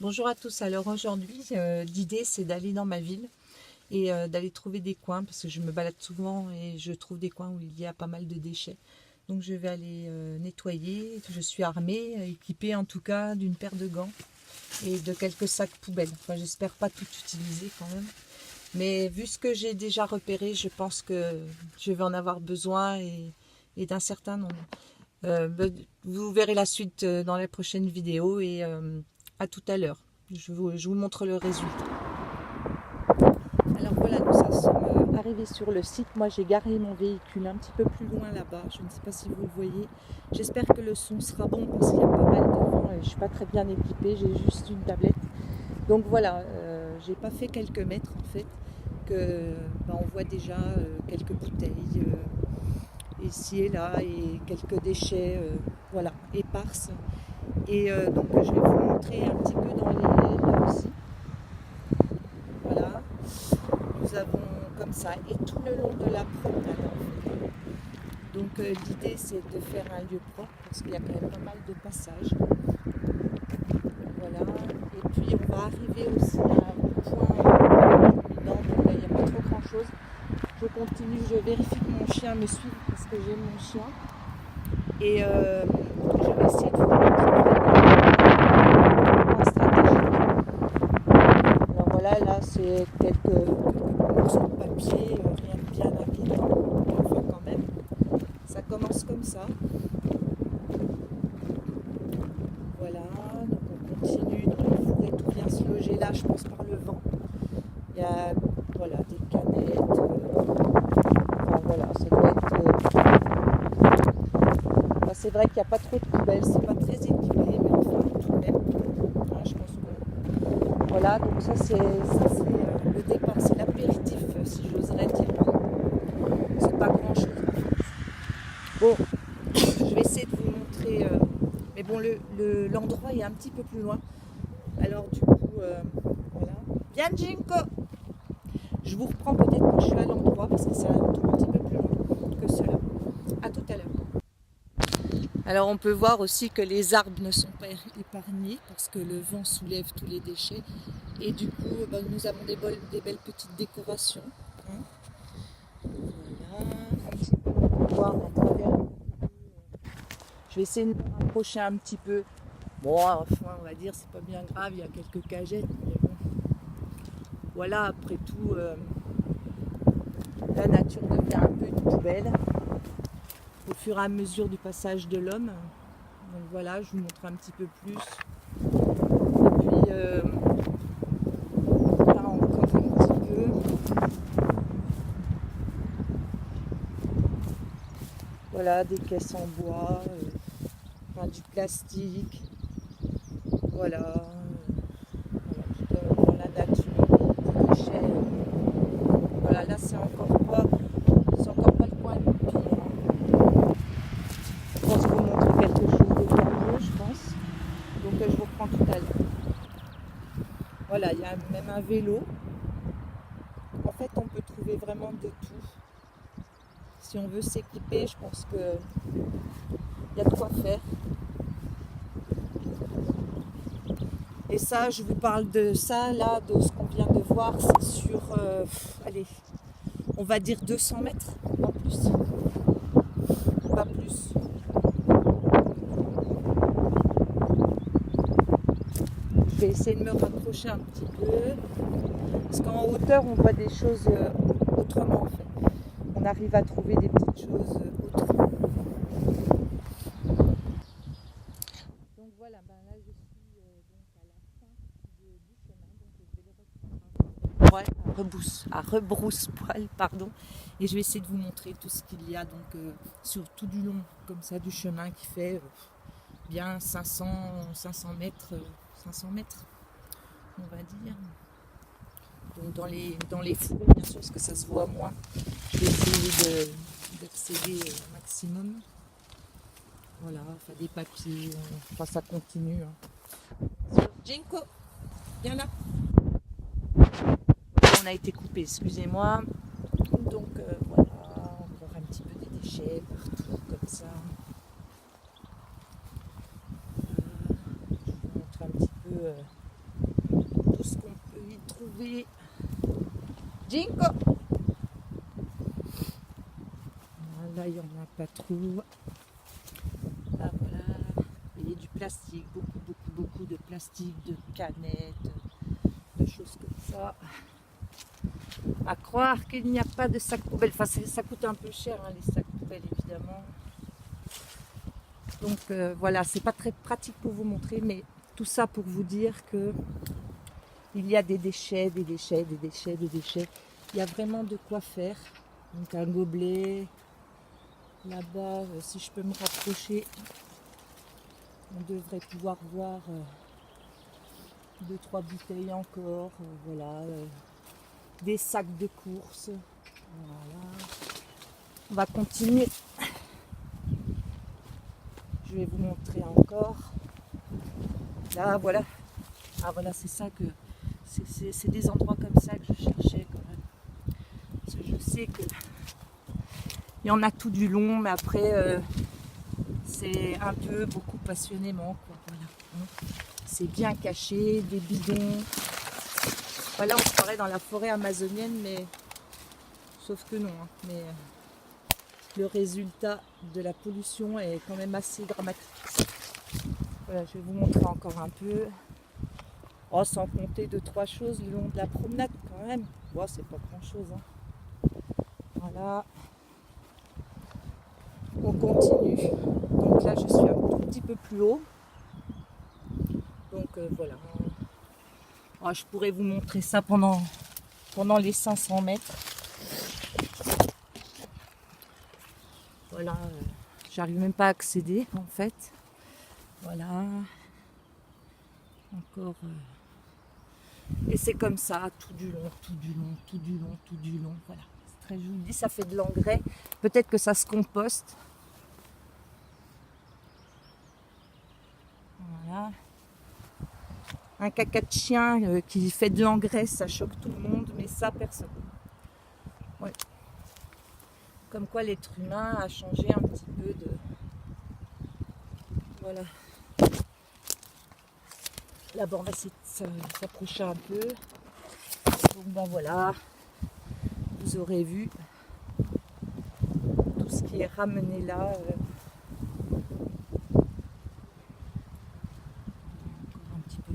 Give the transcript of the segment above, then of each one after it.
Bonjour à tous. Alors aujourd'hui, l'idée c'est d'aller dans ma ville et d'aller trouver des coins parce que je me balade souvent et je trouve des coins où il y a pas mal de déchets. Donc je vais aller nettoyer. Je suis armée, équipée en tout cas d'une paire de gants et de quelques sacs poubelles. Enfin, j'espère pas tout utiliser quand même. Mais vu ce que j'ai déjà repéré, je pense que je vais en avoir besoin et d'un certain nombre. Vous verrez la suite dans les prochaines vidéos et à tout à l'heure. Je vous montre le résultat. Alors voilà, nous sommes arrivés sur le site. Moi j'ai garé mon véhicule un petit peu plus loin là-bas. Je ne sais pas si vous le voyez. J'espère que le son sera bon parce qu'il y a pas mal de vent et je ne suis pas très bien équipée. J'ai juste une tablette. Donc voilà, j'ai pas fait quelques mètres en fait. On voit déjà quelques bouteilles ici et là et quelques déchets voilà, éparses. Et donc je vais vous montrer un petit peu dans les là aussi. Voilà, nous avons comme ça et tout le long de la promenade en fait. Donc l'idée c'est de faire un lieu propre parce qu'il y a quand même pas mal de passages. Voilà, et puis on va arriver aussi à un point culminant, donc là il n'y a pas trop grand chose. Je continue, je vérifie que mon chien me suive parce que j'ai mon chien. Et je vais essayer de vous montrer vraiment stratégie. Alors voilà, là c'est quelques morceaux de papier, rien de bien inquiétant, enfin quand même. Ça commence comme ça. Voilà, donc on continue dans le four et tout vient se loger là, je pense par le vent. Il y a voilà, des canettes, enfin voilà, ça doit être... c'est vrai qu'il n'y a pas trop de poubelles, c'est pas très équipé, mais enfin tout de même, voilà, je pense que... Voilà, donc ça c'est le départ, c'est l'apéritif, si j'oserais dire. C'est pas grand chose. Bon, je vais essayer de vous montrer, mais bon, l'endroit est un petit peu plus loin. Alors du coup, voilà. Viens Jinko! Je vous reprends peut-être quand je suis à l'endroit, parce que c'est un tout petit peu plus loin que cela. A tout à l'heure. Alors on peut voir aussi que les arbres ne sont pas épargnés parce que le vent soulève tous les déchets et du coup nous avons des belles petites décorations. Voilà, un petit peu on peut voir à travers. Je vais essayer de me rapprocher un petit peu. Bon, enfin on va dire c'est pas bien grave, il y a quelques cagettes, mais bon. Voilà, après tout, la nature devient un peu une poubelle au fur et à mesure du passage de l'homme. Donc voilà, je vous montre un petit peu plus. Et puis là encore un petit peu. Voilà, des caisses en bois, enfin, du plastique. Voilà, dans la nature, des déchets. Voilà, là c'est encore pas le coin du pire. Je pense vous montrer quelque chose de bien mieux, je pense. Donc je vous reprends tout à l'heure. Voilà, il y a même un vélo. En fait, on peut trouver vraiment de tout. Si on veut s'équiper, je pense que il y a de quoi faire. Et ça, je vous parle de ça, là, de ce qu'on vient de voir, c'est sur, allez, on va dire 200 mètres, pas plus. Pas plus. Je vais essayer de me rapprocher un petit peu, parce qu'en hauteur, on voit des choses autrement, en fait. On arrive à trouver des petites choses autrement. Donc voilà, là je suis donc à la fin du chemin, donc je vais le reprendre à rebrousse-poil, pardon, et je vais essayer de vous montrer tout ce qu'il y a donc sur tout du long comme ça du chemin qui fait bien 500 mètres, 500 mètres, on va dire. Donc dans les fours, bien sûr, parce que ça se voit moins. Je vais essayer d'accéder au maximum. Voilà, enfin des papiers, enfin ça continue. Jinko, viens là. On a été coupé, excusez-moi. Donc voilà, encore un petit peu des déchets partout comme ça. Je vous montre un petit peu trouver Jinko. Là, il n'y en a pas trop. Là, voilà. Et du plastique, beaucoup de plastique, de canettes, de choses comme ça. À croire qu'il n'y a pas de sacs poubelles. Enfin, ça coûte un peu cher, hein, les sacs poubelles, évidemment. Donc voilà, c'est pas très pratique pour vous montrer, mais tout ça pour vous dire que il y a des déchets, des déchets, des déchets, des déchets. Il y a vraiment de quoi faire. Donc un gobelet. Là-bas, si je peux me rapprocher, on devrait pouvoir voir 2-3 bouteilles encore. Voilà, des sacs de course. Voilà. On va continuer. Je vais vous montrer encore. Là, voilà. Ah voilà, c'est ça que... C'est des endroits comme ça que je cherchais quand même. Parce que je sais que... Il y en a tout du long, mais après, c'est un peu beaucoup passionnément, quoi. Voilà. C'est bien caché, des bidons. Voilà, on se croirait dans la forêt amazonienne, mais... Sauf que non. Hein. Mais le résultat de la pollution est quand même assez dramatique. Voilà, je vais vous montrer encore un peu. Oh, sans compter 2-3 choses le long de la promenade quand même. Bon, c'est pas grand chose. Hein. Voilà. On continue. Donc là, je suis un tout petit peu plus haut. Donc voilà. Oh, je pourrais vous montrer ça pendant les 500 mètres. Voilà. J'arrive même pas à accéder en fait. Voilà. Encore. Et c'est comme ça, tout du long, tout du long, tout du long, tout du long. Voilà. C'est très joli. Ça fait de l'engrais. Peut-être que ça se composte. Voilà. Un caca de chien qui fait de l'engrais, ça choque tout le monde, mais ça, personne. Ouais. Comme quoi l'être humain a changé un petit peu de... Voilà. Là, bon, on va essayer de s'approcher un peu. Donc, ben voilà. Vous aurez vu tout ce qui est ramené là.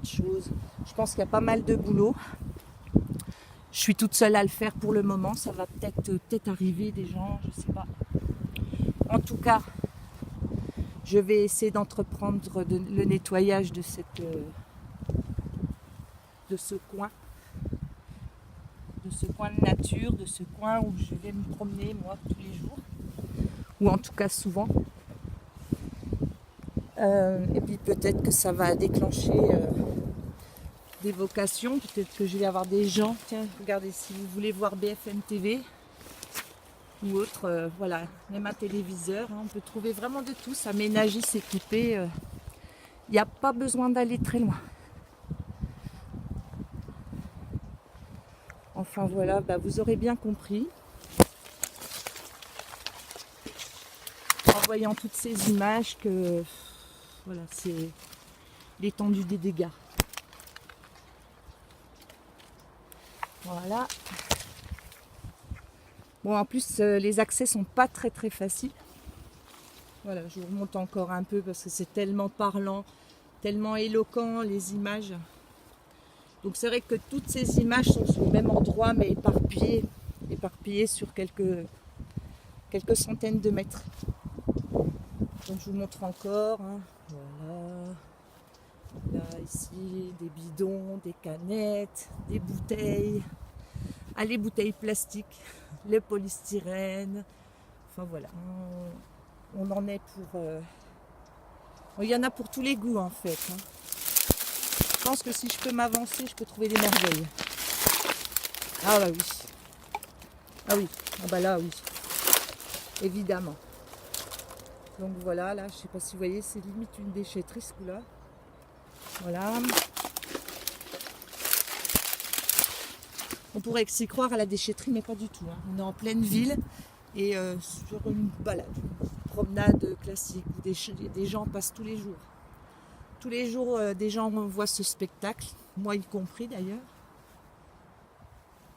Choses. Je pense qu'il y a pas mal de boulot. Je suis toute seule à le faire pour le moment. Ça va peut-être arriver des gens, je sais pas. En tout cas, je vais essayer d'entreprendre le nettoyage de ce coin. De ce coin de nature, de ce coin où je vais me promener moi tous les jours. Ou en tout cas souvent. Et puis peut-être que ça va déclencher des vocations, peut-être que je vais avoir des gens, tiens, regardez, si vous voulez voir BFM TV ou autre, voilà, même un téléviseur, hein, on peut trouver vraiment de tout, s'aménager, s'équiper, il n'y a pas besoin d'aller très loin. Enfin voilà, bah, vous aurez bien compris. En voyant toutes ces images que, voilà, c'est l'étendue des dégâts. Voilà. Bon, en plus, les accès sont pas très faciles. Voilà, je vous remonte encore un peu parce que c'est tellement parlant, tellement éloquent les images. Donc c'est vrai que toutes ces images sont sur le même endroit, mais éparpillées sur quelques centaines de mètres. Donc je vous montre encore. Hein. Voilà. Là, ici, des bidons, des canettes, des bouteilles. Ah, les bouteilles plastiques, le polystyrène. Enfin voilà, on en est pour... Il y en a pour tous les goûts en fait. Hein. Je pense que si je peux m'avancer, je peux trouver des merveilles. Ah bah oui. Ah oui, ah bah là oui. Évidemment. Donc voilà, là, je sais pas si vous voyez, c'est limite une déchetterie ce coup-là. Voilà. On pourrait s'y croire à la déchetterie, mais pas du tout. Hein. On est en pleine ville et sur une balade, une promenade classique où des gens passent tous les jours. Tous les jours, des gens voient ce spectacle, moi y compris d'ailleurs.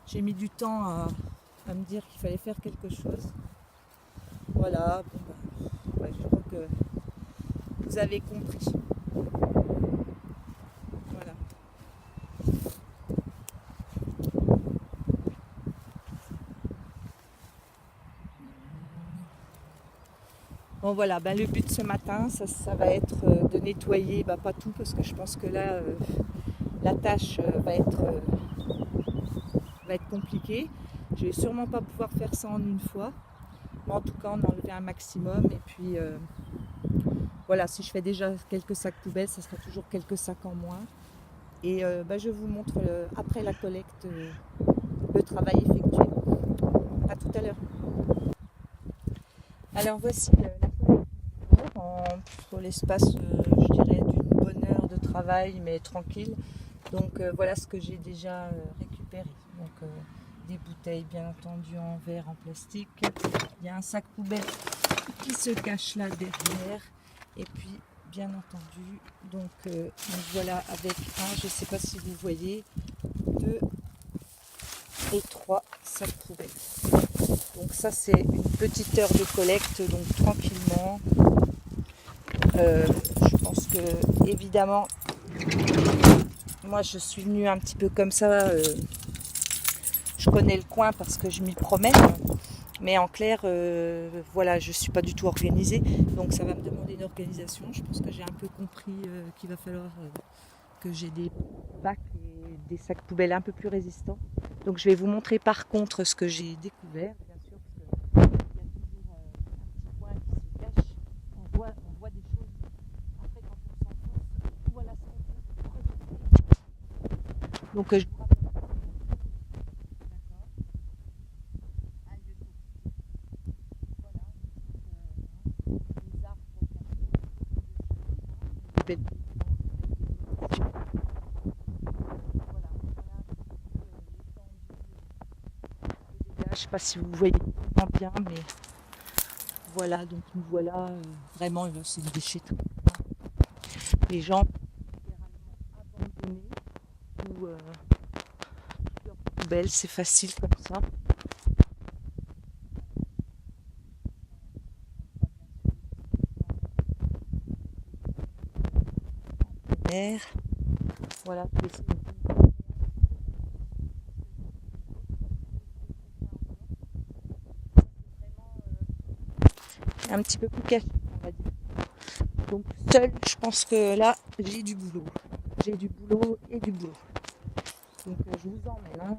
j'ai mis du temps à me dire qu'il fallait faire quelque chose. Voilà, bon, ouais, je crois que vous avez compris. Voilà. Bon voilà, ben, le but ce matin, ça va être de nettoyer, pas tout parce que je pense que là la tâche va être compliquée. Je vais sûrement pas pouvoir faire ça en une fois, mais en tout cas en enlever un maximum et puis voilà, si je fais déjà quelques sacs poubelles, ça sera toujours quelques sacs en moins. Et je vous montre après la collecte le travail effectué. À tout à l'heure. Alors voici la collecte pour l'espace, je dirais, d'une bonne heure de travail, mais tranquille. Donc voilà ce que j'ai déjà récupéré. Donc des bouteilles bien entendu en verre, en plastique. Il y a un sac poubelle qui se cache là derrière. Et puis bien entendu, donc nous voilà avec un, je ne sais pas si vous voyez, 2 et 3 sacs poubelles. Donc ça c'est une petite heure de collecte, donc tranquillement. Je pense que évidemment, moi je suis venue un petit peu comme ça. Je connais le coin parce que je m'y promène. Mais en clair, voilà, je ne suis pas du tout organisée, donc ça va me demander une organisation. Je pense que j'ai un peu compris qu'il va falloir que j'ai des bacs et des sacs poubelles un peu plus résistants. Donc je vais vous montrer par contre ce que j'ai découvert, bien sûr, parce qu'il y a toujours un petit coin qui se cache. On voit des choses. Après, quand on s'enfonce, voilà ce qu'on peut. Donc je vous rappelle. Je ne sais pas si vous voyez bien, mais voilà, donc nous voilà vraiment, c'est une déchetterie. Les gens abandonnés ou leur poubelle, c'est facile comme ça. Voilà, un petit peu plus caché, on va dire. Donc seul, je pense que là, j'ai du boulot. J'ai du boulot et du boulot. Donc je vous emmène. Hein.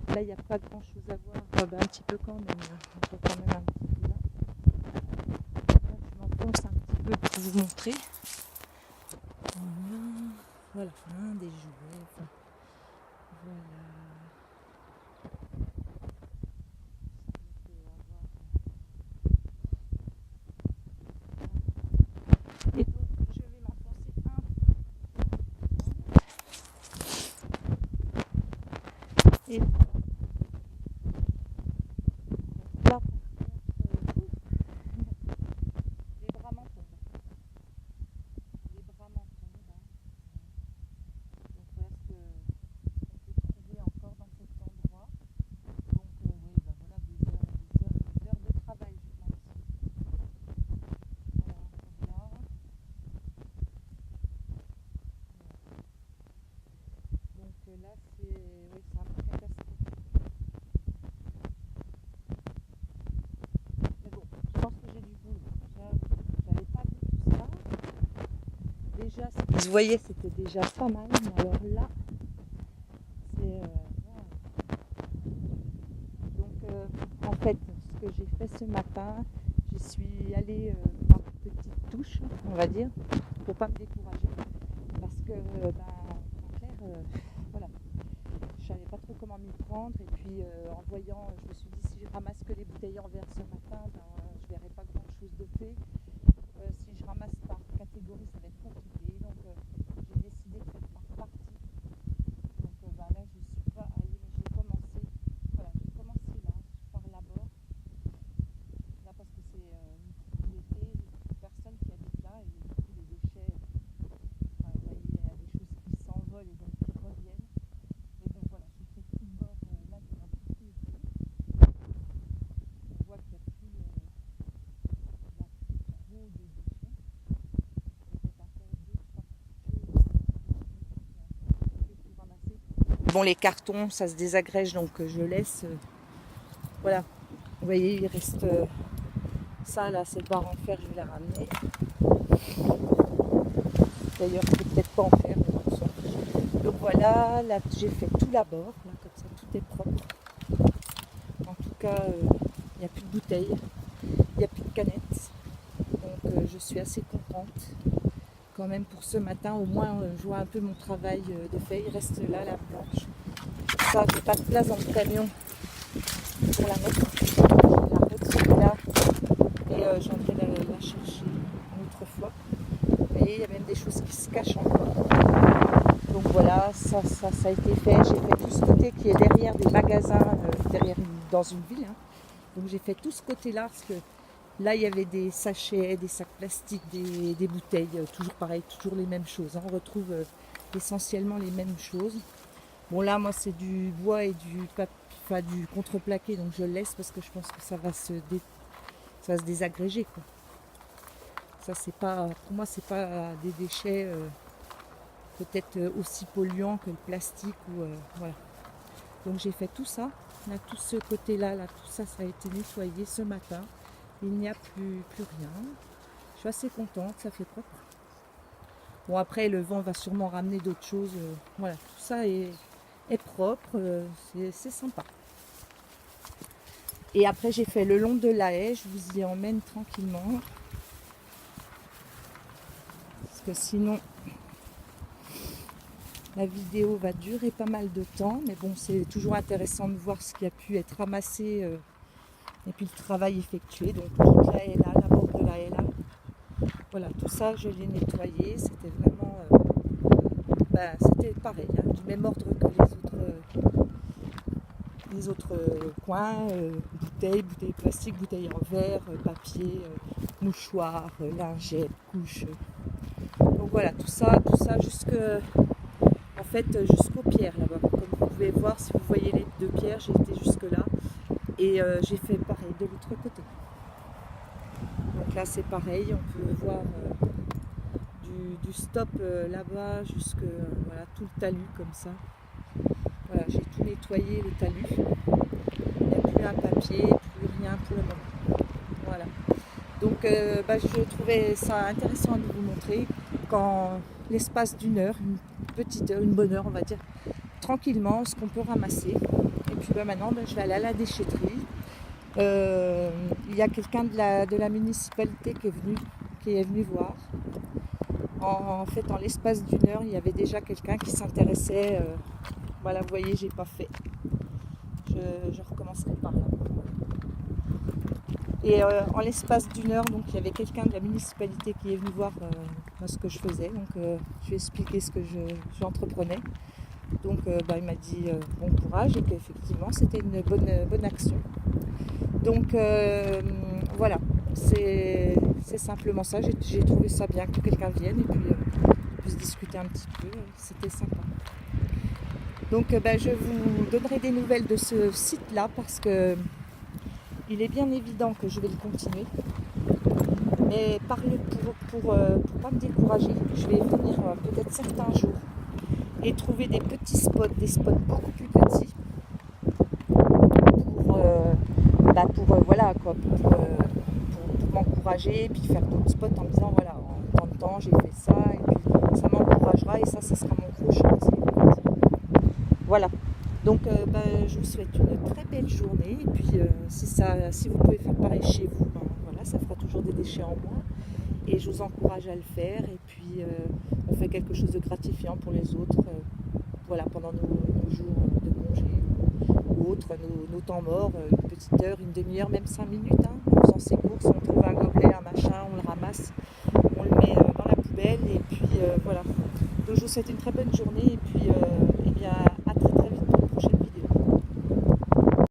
Là, il n'y a pas grand chose à voir. Un petit peu quand même. On peut quand même un petit peu là. Je m'enfonce un petit peu pour vous montrer. Voilà, des jouets. Enfin, voilà. Et donc, je vais m'enfoncer un. Et là, les bras m'en tombent. Les bras m'en tombent. Donc voilà ce qu'on peut trouver encore dans cet endroit. Donc oui, voilà des heures de travail, je pense. Voilà, là. Donc là, c'est un peu catastrophique. Mais bon, je pense que j'ai du boulot. J'avais pas vu tout ça. Déjà, vous voyez, c'était déjà pas mal. Mais alors là, c'est... wow. Donc, en fait, ce que j'ai fait ce matin, j'y suis allée par petites touches, on va dire, pour pas me décourager. Parce que, en clair, voilà, je savais pas trop comment m'y prendre. Et puis, en voyant, je me suis dit, si je ramasse que les bouteilles en verre ce matin, je verrai pas grand chose de fait. Si je ramasse par catégorie, ça va être compliqué. Donc, j'ai décidé de faire par partie. Donc, là, je suis pas allée, mais j'ai commencé. Voilà, j'ai commencé là, par là-bas. Là, parce que c'est une propriété, une personne qui habite là, et du coup, les déchets, il y a des choses qui s'envolent et donc qui reviennent. Et donc, voilà, j'ai fait tout bas Bon, les cartons, ça se désagrège, donc je laisse. Voilà. Vous voyez, il reste ça là, c'est barre en fer, je vais la ramener. D'ailleurs, je ne peux peut-être pas en faire. Donc voilà, là j'ai fait tout l'abord, là comme ça, tout est propre. En tout cas, il n'y a plus de bouteilles, il n'y a plus de canettes. Donc je suis assez contente. Quand même pour ce matin, au moins je vois un peu mon travail de fait. Il reste là la planche. Ça, j'ai pas de place dans le camion pour la mettre. Je vais la retirer là et je viendrai la chercher une autre fois. Vous voyez, il y a même des choses qui se cachent encore. Donc voilà, ça a été fait. J'ai fait tout ce côté qui est derrière des magasins, dans une ville. Hein. Donc j'ai fait tout ce côté-là parce que là il y avait des sachets, des sacs plastiques, des bouteilles, toujours pareil, toujours les mêmes choses. Hein. On retrouve essentiellement les mêmes choses. Bon là moi c'est du bois et du contreplaqué, donc je le laisse parce que je pense que ça va se désagréger, quoi. Ça c'est pas, pour moi c'est pas des déchets peut-être aussi polluants que le plastique ou voilà. Donc j'ai fait tout ça. Là tout ce côté-là, tout ça a été nettoyé ce matin. Il n'y a plus rien. Je suis assez contente, ça fait propre. Bon après le vent va sûrement ramener d'autres choses. Voilà, tout ça est propre, c'est sympa. Et après j'ai fait le long de la haie, je vous y emmène tranquillement. Parce que sinon la vidéo va durer pas mal de temps. Mais bon, c'est toujours intéressant de voir ce qui a pu être ramassé et puis le travail effectué. Donc toute la haie là, la bord de la haie là. Voilà, tout ça je l'ai nettoyé. C'était vraiment... c'était pareil, hein, du même ordre que les autres coins, bouteilles plastiques, bouteilles en verre, papier, mouchoirs, lingettes, couches. Donc voilà, tout ça jusqu'aux pierres là-bas. Comme vous pouvez voir, si vous voyez les deux pierres, j'ai été jusque là et j'ai fait pareil de l'autre côté. Donc là c'est pareil, on peut voir du stop là-bas jusque voilà, tout le talus comme ça. Voilà, j'ai tout nettoyé le talus. Il n'y a plus un papier, plus rien pour le moment. Voilà. Donc je trouvais ça intéressant de vous montrer qu'en l'espace d'une heure, une bonne heure on va dire, tranquillement, ce qu'on peut ramasser. Et puis maintenant je vais aller à la déchetterie. Il y a quelqu'un de la municipalité qui est venu voir. En fait, en l'espace d'une heure, il y avait déjà quelqu'un qui s'intéressait. Voilà, vous voyez, j'ai pas fait. Je recommencerai par là. Et en l'espace d'une heure, donc il y avait quelqu'un de la municipalité qui est venu voir ce que je faisais. Donc je lui ai expliqué ce que j'entreprenais. Donc il m'a dit bon courage et qu'effectivement c'était une bonne action. Donc voilà, c'est simplement ça. J'ai trouvé ça bien que quelqu'un vienne et puis on puisse discuter un petit peu. C'était sympa. Donc je vous donnerai des nouvelles de ce site-là parce que il est bien évident que je vais le continuer. Mais pour pas me décourager, je vais venir peut-être certains jours et trouver des petits spots, des spots beaucoup plus petits pour m'encourager et puis faire d'autres spots en me disant voilà, en tant de temps j'ai fait ça et puis ça m'encouragera et ça sera mon gros chantier. Voilà. Donc je vous souhaite une très belle journée et puis si vous pouvez faire pareil chez vous, voilà, ça fera toujours des déchets en moins et je vous encourage à le faire et puis on fait quelque chose de gratifiant pour les autres voilà, pendant nos jours de congé ou autres, nos temps morts, une petite heure, une demi-heure, même 5 minutes, hein, en faisant ses courses, on trouve un gobelet, un machin, on le ramasse, on le met dans la poubelle et puis voilà. Donc je vous souhaite une très bonne journée et puis